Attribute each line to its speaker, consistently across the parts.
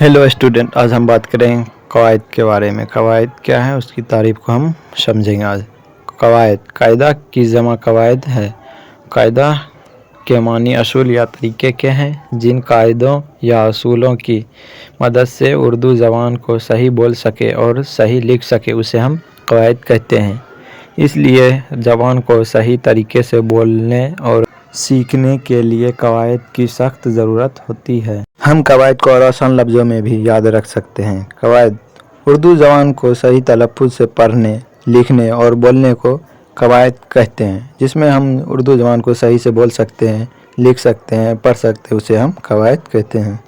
Speaker 1: Hello student, आज हम बात करेंगे कवायद के बारे में। कवायद क्या है, उसकी तारीफ को हम समझेंगे आज। कवायद कायदा की जमा कवायद है। कायदा के मानी असूल या तरीके के हैं जिन कायदों या असूलों की मदद से उर्दू ज़बान को सही बोल सके और सही लिख सके, उसे हम कवायद कहते हैं। इसलिए ज़बान को सही तरीके से बोलने और सीखने के लिए कवायद की सख्त ज़रूरत होती है। हम कवायद को और आसान लफ्ज़ों में भी याद रख सकते हैं। कवायद उर्दू ज़बान को सही तलफ़्फ़ुज़ से पढ़ने, लिखने और बोलने को कवायद कहते हैं। जिसमें हम उर्दू ज़बान को सही से बोल सकते हैं, लिख सकते हैं, पढ़ सकते हैं, उसे हम कवायद कहते हैं।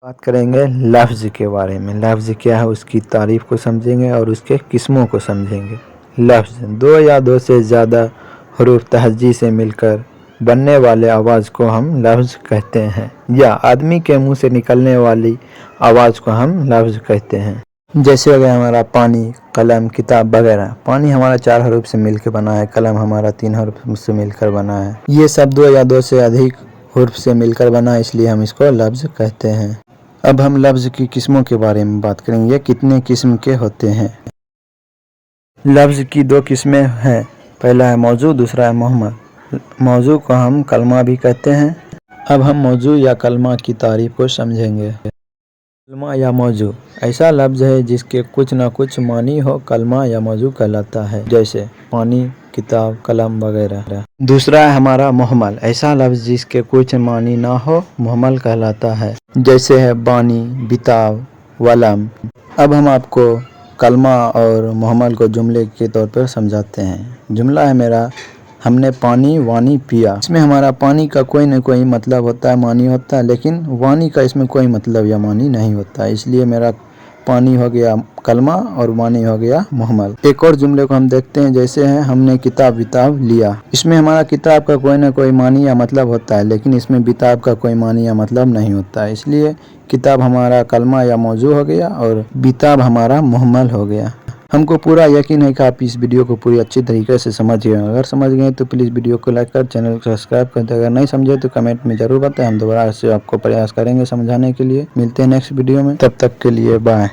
Speaker 1: बात करेंगे लफ्ज़ के बारे में। लफ्ज़ क्या है, उसकी तारीफ़ को समझेंगे और उसके किस्मों को समझेंगे। लफ्ज़ दो या दो से ज़्यादा हरूफ तहज्जी से मिलकर बनने वाले आवाज़ को हम लफ्ज़ कहते हैं, या आदमी के मुंह से निकलने वाली आवाज़ को हम लफ्ज़ कहते हैं। जैसे हो गया हमारा पानी, कलम, किताब वगैरह। पानी हमारा 4 हरूफ से मिलकर बना है, कलम हमारा 3 हरूफ से मिलकर बना है। ये सब 2 या 2 से अधिक हरूफ से मिलकर बना है, इसलिए हम इसको लफ्ज़ कहते हैं। अब हम लफ्ज़ की किस्मों के बारे में बात करेंगे। ये कितने किस्म के होते हैं। लफ्ज़ की 2 किस्में हैं। पहला है मौजू, दूसरा है मुहम्मल। मौजू को हम कलमा भी कहते हैं। अब हम मौजू या कलमा की तारीफ को समझेंगे। कलमा या मौजू ऐसा लफ्ज़ है जिसके कुछ न कुछ मानी हो, कलमा या मौजू कहलाता है, जैसे पानी, किताब, कलम वगैरह। दूसरा है हमारा मुहम्मल, ऐसा लफ्ज़ जिसके कुछ मानी ना हो, मुहम्मल कहलाता है, जैसे है बानी, बिताब, वलम। अब हम आपको कलमा और मुहम्मल को जुमले के तौर पर समझाते हैं। जुमला है मेरा, हमने पानी वानी पिया। इसमें हमारा पानी का कोई न कोई मतलब होता है, मानी होता है, लेकिन वानी का इसमें कोई मतलब या मानी नहीं होता है, इसलिए मेरा पानी हो गया कलमा और वानी हो गया मुहम्मल। एक और जुमले को हम देखते हैं, जैसे है हमने किताब बिताब लिया। इसमें हमारा किताब का कोई न कोई मानी या मतलब होता है, लेकिन इसमें बिताब का कोई मानी या मतलब नहीं होता है, इसलिए किताब हमारा कलमा या मौजू हो गया और बिताब हमारा मुहम्मल हो गया। हमको पूरा यकीन है कि आप इस वीडियो को पूरी अच्छी तरीके से समझ गए। अगर समझ गए तो प्लीज़ वीडियो को लाइक कर, चैनल को सब्सक्राइब कर दे। अगर नहीं समझे तो कमेंट में ज़रूर बताएं, हम दोबारा से आपको प्रयास करेंगे समझाने के लिए। मिलते हैं नेक्स्ट वीडियो में, तब तक के लिए बाय।